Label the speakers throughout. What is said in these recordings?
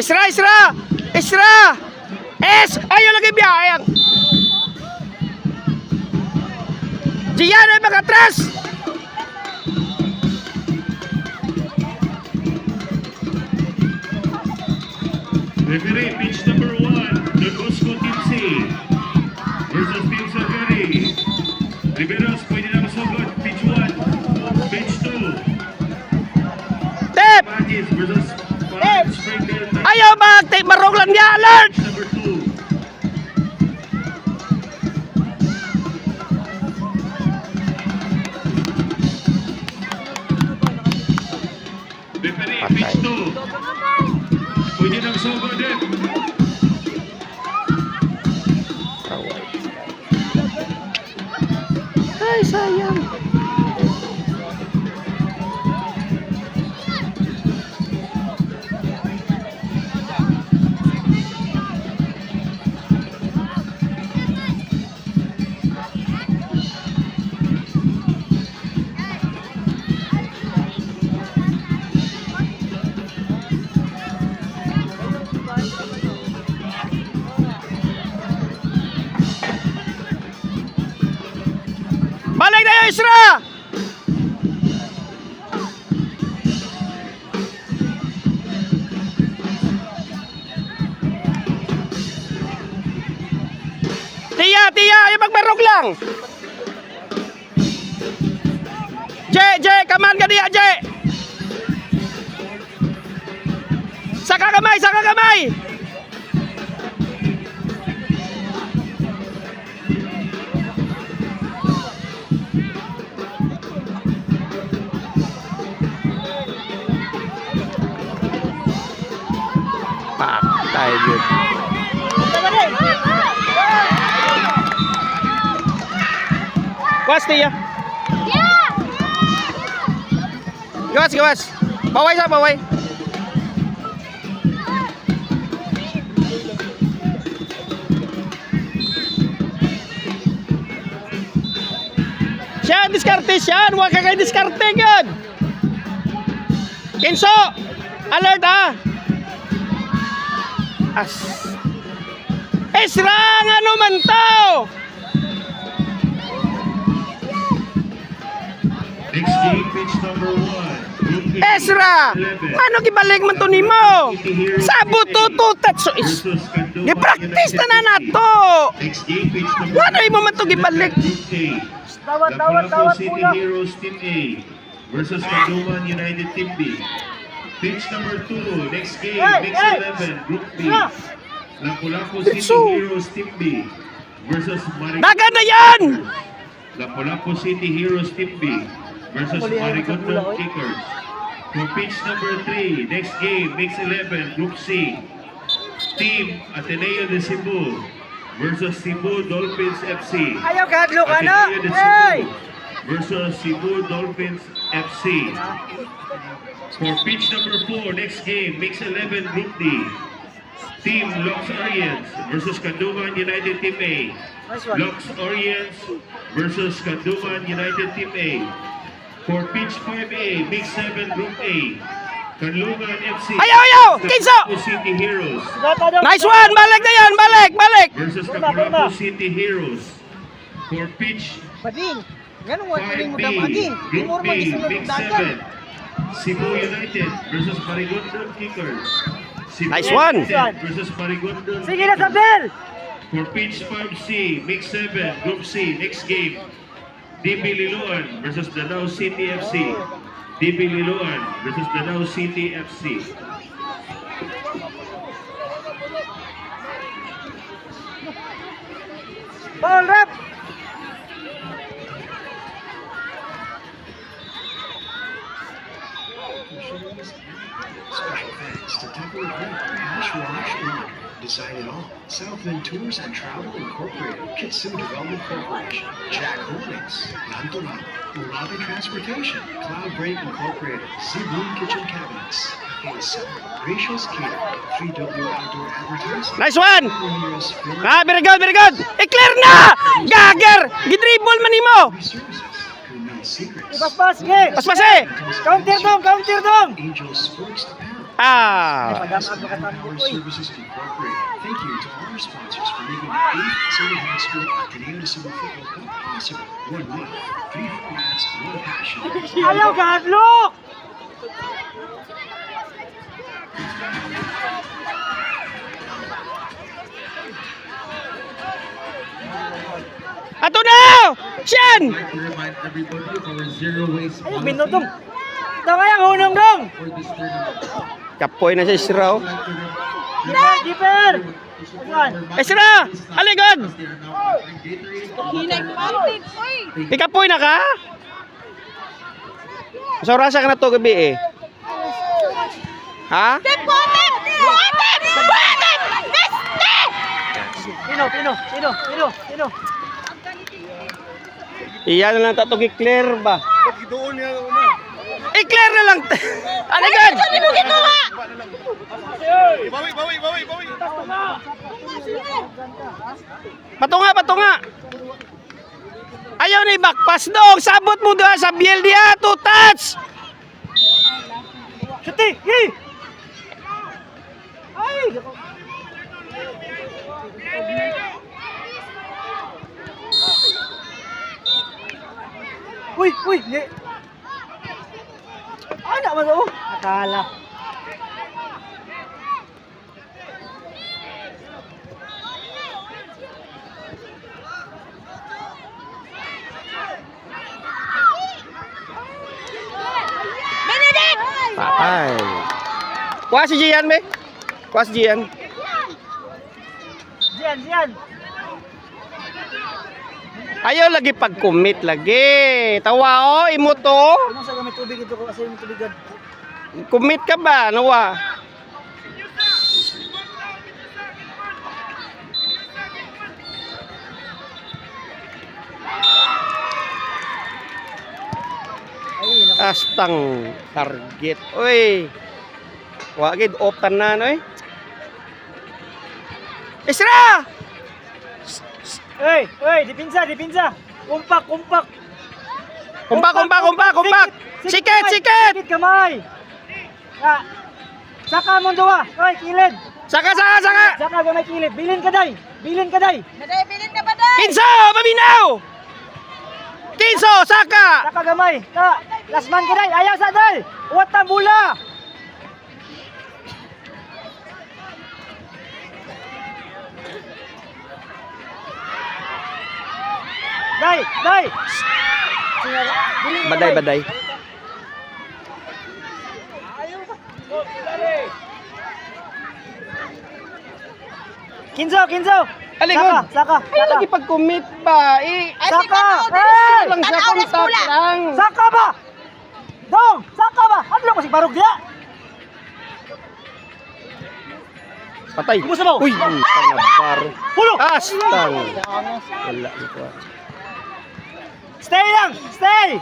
Speaker 1: Isra, Isra! Isra! Es! Ayaw lagi biyayang! Diyan ay makatras!
Speaker 2: Referee, pitch number 1, the Cosco Team C versus Team Sagari. Riveros, pwede na masugod. Pitch 1, pitch 2.
Speaker 1: Tip!
Speaker 2: Magis versus Parang Springdale.
Speaker 1: Ayaw mag-take marong lang niya! Alert!
Speaker 2: Pitch number 2. Referee, pitch 2. Pwede na masugod din.
Speaker 1: Ay, sayang. Balik na yung Isra! Tiya, tiya, yung magbarog lang. Je, kaman ka diya, Je. Saka kamay, saka kamay. Patay yun. Gawas, Tiya. Gawas, gawas. Baway sa, baway. Siyan, diskarte siyan. Huwag ka kayo diskarte yun. Kinso, alert ha. As. Isra, ano man tao?
Speaker 2: Next game, pitch number 1.
Speaker 1: Ezra, ano gibalik man to nimo? Sabot to tatso is. Gi-practice na nato.
Speaker 2: Next game, pitch number 1.
Speaker 1: Ano imo man to gibalik?
Speaker 2: Lapu-Lapu City Heroes Team A versus Canduman United Team B. Pitch number 2. Next game, Mix 11, Group B. Lapu-Lapu City Heroes Team B versus
Speaker 1: Dagan na yan!
Speaker 2: Lapu-Lapu City Heroes Team B versus Marigondon Kickers. For pitch number 3, next game, Mix 11, Group C. Team Ateneo de Cebu versus Cebu Dolphins FC.
Speaker 1: Ayaw gadlo ka na.
Speaker 2: Ateneo de Cebu versus Cebu Dolphins FC. For pitch number 4, next game, Mix 11, Group D. Team Lox Orients versus Canduman United Team A. Lox Orients versus Canduman United Team A. For pitch 5A, Mix 7, Group A. Canlungan FC.
Speaker 1: Ayaw! Kinso!
Speaker 2: Lapu City Heroes
Speaker 1: Nice one! Balik na yan! Balik! Balik!
Speaker 2: versus Lapu City Heroes. For pitch
Speaker 3: Bading, ganun wala rin mo
Speaker 2: 5B,
Speaker 3: bading.
Speaker 2: Group
Speaker 3: Umur
Speaker 2: B,
Speaker 3: magisunod
Speaker 2: Mix
Speaker 3: ng dagat.
Speaker 2: 7. Cebu United versus Marigondon Kickers. Cebu
Speaker 1: Nice one.
Speaker 2: United versus Marigondon
Speaker 3: Sige na,
Speaker 2: Kickers.
Speaker 3: Sabel!
Speaker 2: For pitch 5C, Mix 7, Group C, next game. DB Liloan versus Danao City FC. DB Liloan versus Danao City FC.
Speaker 3: Ball rep!
Speaker 4: Special thanks to Temple Grip, Ash Wash, and Design It All, Southland Tours and Travel Incorporated, Kitsu Development Corporation, Jack Holdings, Nantoran, Urabe Transportation, Cloud Break Incorporated, Cebu Kitchen Cabinets, ASL, Rachel's Catering, 3W Outdoor Advertising,
Speaker 1: Nice one!
Speaker 4: Ramirez Film
Speaker 1: Ah, very good, very good! I-clear na! Gager! Gidribble man nimo!
Speaker 4: Services, Gourmet Secrets,
Speaker 3: Pas-pas, sige!
Speaker 1: Pas-pas eh!
Speaker 3: Counter dong, counter dong!
Speaker 4: Angel Sports Apparel,
Speaker 1: Ah.
Speaker 4: Power Services Incorporated. Thank you to all our sponsors for making the 8th City High School Ateneo de Cebu Football Cup possible. 1 week, 3 formats, 1 passion.
Speaker 3: Ayaw ka, look!
Speaker 1: Ato na! Siyan!
Speaker 5: I'd like to remind everybody of our zero waste
Speaker 3: Ayaw,
Speaker 5: policy
Speaker 3: binutong. Ito kaya, hunong dong!
Speaker 5: for this tournament.
Speaker 1: Kapoy na si Israel.
Speaker 5: I'd like to
Speaker 3: Keeper, keeper! Ayan.
Speaker 1: Isra! Aligod!
Speaker 5: They are now offering Gatorade.
Speaker 1: Ikapoy na ka? Sa orasa ka na to gabi eh. Ha?
Speaker 3: Sino?
Speaker 1: Iyan na lang tato i-clear ba? I-clear na lang. Aligod! Patunga. Ayaw na i-backpass dong. Sabot mo doon sa BL dia. 2 touch.
Speaker 3: Shuti! Yee! Ay! Uy! Ye! Ay, naman o! Nakala.
Speaker 1: Patay. Kuha si Gian, be. Kuha si Gian.
Speaker 3: Diyan!
Speaker 1: Ayaw lagi pag-commit lagi. Tawa o, imo to.
Speaker 3: Ano sa gamit tubig ito ko kasi yung tubigan.
Speaker 1: Commit ka ba? Nawa.
Speaker 3: Ay, naku.
Speaker 1: Astang target. Uy. Wagid off tanan oy. Isra!
Speaker 3: Hey! Dipinsa! Kumpak!
Speaker 1: Kumpak. Siket!
Speaker 3: Sikit kamay! Ah, saka mo duwa! Hoy, kilid!
Speaker 1: Saka.
Speaker 3: Saka gamay kilid! Bilin ka day!
Speaker 1: Kinso, maminaw! Kinso, saka!
Speaker 3: Saka gamay! Ta! Lasman ka day! Ayaw sa day! Uwat ang bula! Day! Bilin ka, day.
Speaker 1: Baday.
Speaker 3: Kinso!
Speaker 1: Aligod.
Speaker 3: Saka!
Speaker 1: Ay, lagi pag-commit ba?
Speaker 3: Saka! Hey!
Speaker 1: Lang siya contact lang.
Speaker 3: Saka ba? Dong! Saka ba? Ano ko si Barog dia?
Speaker 1: Patay.
Speaker 3: Kumusta mo?
Speaker 1: Uy, panabar.
Speaker 3: Pulo!
Speaker 1: Astang. Wala ito.
Speaker 3: Stay lang! Stay!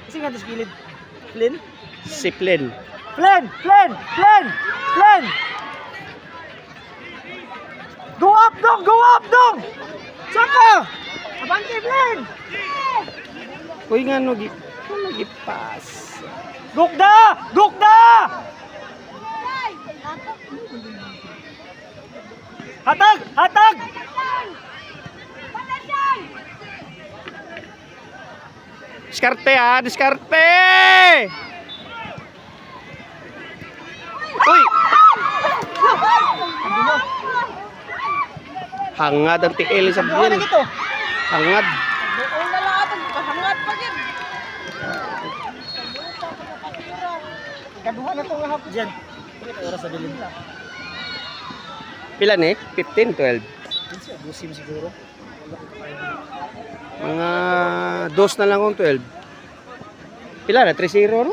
Speaker 3: Kasi nga sa gilid. Flynn?
Speaker 1: Siplin.
Speaker 3: Flynn! Go up, dong! Saka! Abante, Flynn!
Speaker 1: Uy, nga no, pass.
Speaker 3: Gukda! Hatag!
Speaker 1: Diskarte! Uy! Hangad ang tiil sa
Speaker 3: Ano
Speaker 1: bil.
Speaker 3: dito?
Speaker 1: Hangad.
Speaker 3: Kaduha na itong hapon dyan. Oras sa bilin.
Speaker 1: Pila ni? 15, 12.
Speaker 3: Busim siguro.
Speaker 1: Mga dos na lang kung 12. Pila na? 3-0 no?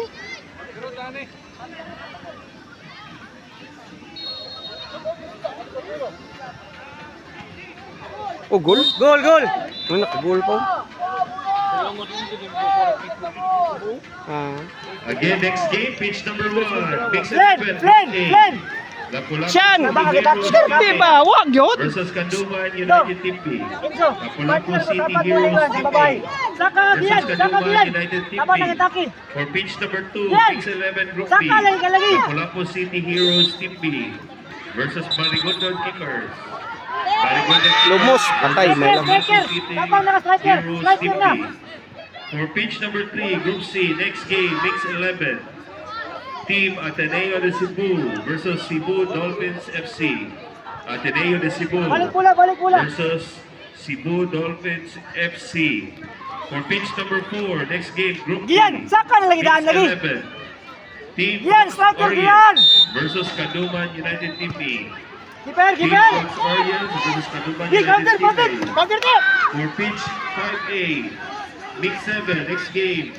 Speaker 1: Oh, goal?
Speaker 3: Gol!
Speaker 1: Ano, naka-goal pa? Ah.
Speaker 2: Again, next game, pitch number 1. Mix
Speaker 3: Flynn!
Speaker 2: 11. Lapu-Lapu
Speaker 1: Siyan!
Speaker 2: City Heroes
Speaker 1: Siyempre ba? Wag yun!
Speaker 2: versus Kanduman United Team B.
Speaker 3: Enzo,
Speaker 2: Lapu-Lapu
Speaker 3: partner,
Speaker 2: City
Speaker 3: dapat
Speaker 2: Heroes
Speaker 3: tuloy
Speaker 2: Team
Speaker 3: sa babae.
Speaker 2: B
Speaker 3: Saka diyan,
Speaker 2: versus
Speaker 3: saka
Speaker 2: Kanduman
Speaker 3: diyan.
Speaker 2: United Team
Speaker 3: Tama
Speaker 2: B.
Speaker 3: ng atake.
Speaker 2: For pitch number 2,
Speaker 3: Yan!
Speaker 2: Mix 11 Group B.
Speaker 3: Saka lagi.
Speaker 2: Lapu-Lapu City Heroes Team B versus Marigondon Kickers. Marigondon Kickers
Speaker 1: Lumos, patay, may
Speaker 3: Striker,
Speaker 1: lamang.
Speaker 3: striker.
Speaker 2: City
Speaker 3: Tapang naka-striker.
Speaker 2: Heroes
Speaker 3: Striker
Speaker 2: Team
Speaker 3: na.
Speaker 2: B. For pitch number 3, Group C, next game, Mix 11. Team Ateneo de Cebu versus Cebu Dolphins FC. Ateneo de Cebu
Speaker 3: Balik pula.
Speaker 2: versus Cebu Dolphins FC. For pitch number 4, next game, Group D.
Speaker 3: Gian, saka na lagi daan
Speaker 2: Mix
Speaker 3: lagi.
Speaker 2: 11. Team
Speaker 3: Gian, striker,
Speaker 2: Orients
Speaker 3: Gian.
Speaker 2: versus Kanduman United Team B.
Speaker 3: Keeper.
Speaker 2: Team Fox Orients versus Kanduman
Speaker 3: Di, counter.
Speaker 2: United Team B.
Speaker 3: Counter ko.
Speaker 2: For pitch 5A, Mix 7, next game,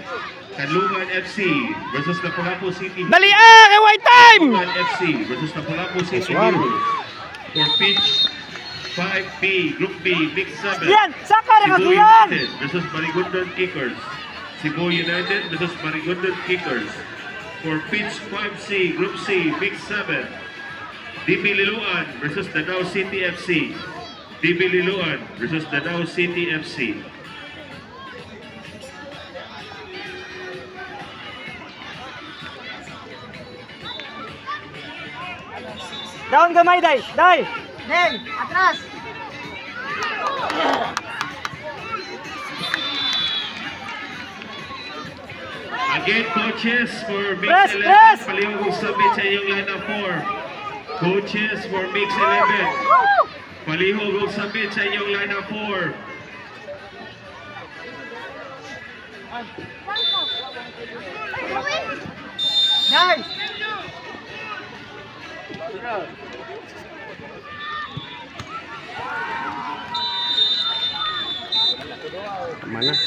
Speaker 2: Kanluman FC versus Lapu-Lapu City.
Speaker 1: Dali kay white time!
Speaker 2: Kanluman FC versus Lapu-Lapu City
Speaker 1: one.
Speaker 2: Heroes. For pitch 5B, Group B, Mix 7.
Speaker 3: Gian, saka na
Speaker 2: Cebu
Speaker 3: Gian.
Speaker 2: United versus Marigondon Kickers. Cebu United versus Marigondon Kickers. For pitch 5C, Group C, Mix 7. DB Liloan versus Danao City FC. DB Liloan versus Danao City FC.
Speaker 3: Down gamay, Day. Day, atras.
Speaker 2: Again, coaches for Mix
Speaker 3: Press,
Speaker 2: 11.
Speaker 3: press!
Speaker 2: Palihog submit sa inyong lineup 4. Coaches for Mix 11. Palihog submit sa inyong lineup 4.
Speaker 3: Day.
Speaker 1: Mana?